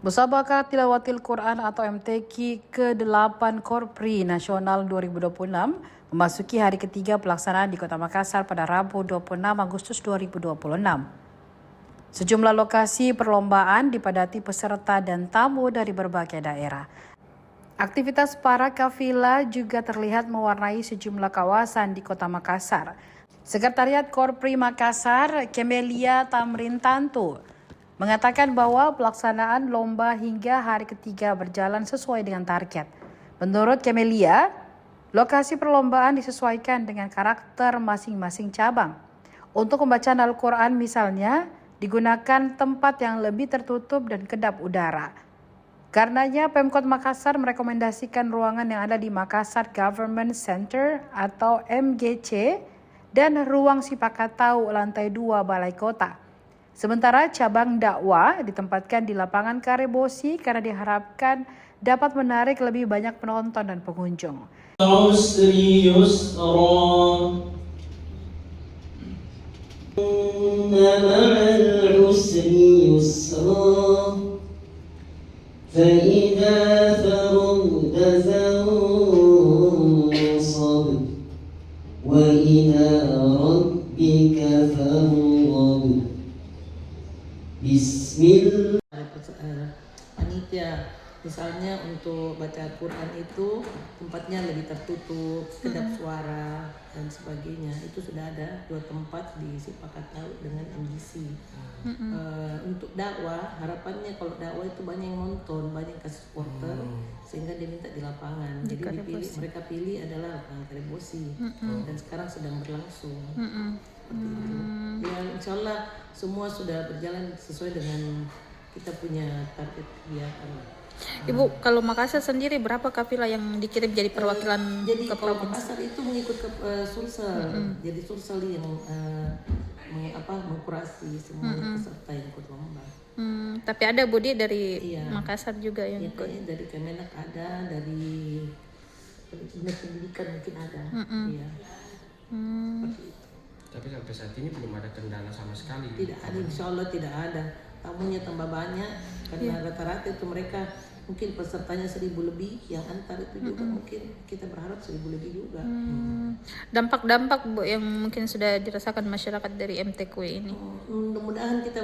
Musabaqah Tilawatil Quran atau MTQ ke-8 Korpri Nasional 2026 memasuki hari ketiga pelaksanaan di Kota Makassar pada Rabu 26 Agustus 2026. Sejumlah lokasi perlombaan dipadati peserta dan tamu dari berbagai daerah. Aktivitas para kafilah juga terlihat mewarnai sejumlah kawasan di Kota Makassar. Sekretariat Korpri Makassar, Kemelia Tamrin Tantu, mengatakan bahwa pelaksanaan lomba hingga hari ketiga berjalan sesuai dengan target. Menurut Kemelia, lokasi perlombaan disesuaikan dengan karakter masing-masing cabang. Untuk pembacaan Al-Quran misalnya, digunakan tempat yang lebih tertutup dan kedap udara. Karenanya, Pemkot Makassar merekomendasikan ruangan yang ada di Makassar Government Center atau MGC dan ruang Sipakatau lantai 2 Balai Kota. Sementara cabang dakwah ditempatkan di lapangan Karebosi karena diharapkan dapat menarik lebih banyak penonton dan pengunjung. Bismillah. Panitia misalnya untuk baca Al-Quran itu tempatnya lebih tertutup, kedap suara dan sebagainya. Itu sudah ada 2 tempat di Sipakatau dengan MGC. Untuk dakwah, harapannya kalau dakwah itu banyak yang nonton, banyak kasih supporter, sehingga dia minta di lapangan. Jadi mereka pilih adalah lapangan Karebosi dan sekarang sedang berlangsung. Ya, insya Allah semua sudah berjalan sesuai dengan kita punya target kegiatan. Ibu, kalau Makassar sendiri berapa kafilah yang dikirim jadi perwakilan jadi ke kalau provinsi? Makassar itu mengikut ke Sulsel. Jadi Sulsel yang mengkurasi semua peserta yang ikut lomba. Tapi ada Budi dari Makassar juga yang ikut. Dari Kemenak ada, dari Dinas Pendidikan mungkin ada. Tapi sampai saat ini belum ada kendala sama sekali. Tidak ada, insya Allah tidak ada. Tamunya tambah banyak karena rata-rata itu mereka mungkin pesertanya 1.000 lebih, yang antar itu juga mungkin kita berharap 1.000 lebih juga. Dampak-dampak Bu yang mungkin sudah dirasakan masyarakat dari MTQ ini. Mudah-mudahan kita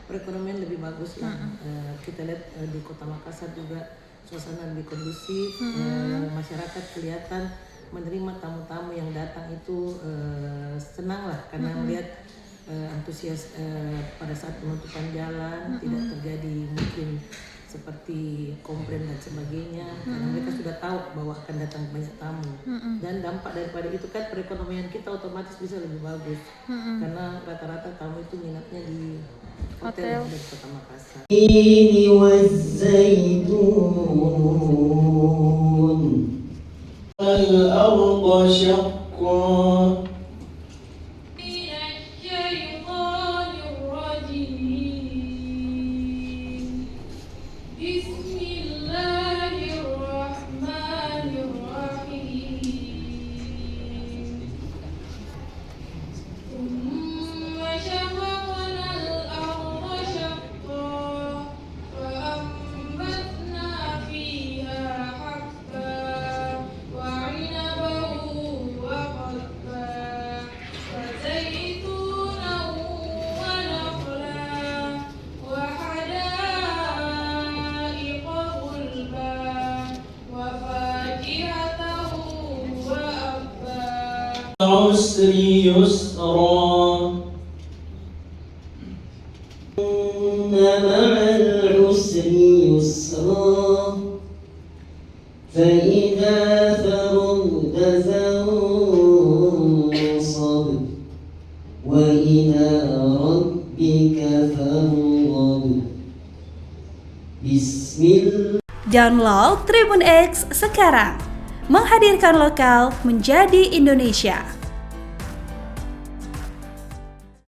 perekonomian lebih bagus lah. Kita lihat di Kota Makassar juga suasana lebih kondusif, masyarakat kelihatan menerima tamu-tamu yang datang itu senang lah karena melihat antusias pada saat penutupan jalan, tidak terjadi mungkin seperti komplain dan sebagainya, karena mereka sudah tahu bahwa akan datang banyak tamu. Dan dampak daripada itu kan perekonomian kita otomatis bisa lebih bagus karena rata-rata tamu itu minatnya di hotel yang ada di Kota Makassar. Ini الأرض شقا العسر يسرا إن مع العسر يسرا فإذا فرغت فانصب وإلى ربك فارغب بسم الله. Download Tribun X sekarang, menghadirkan lokal menjadi Indonesia.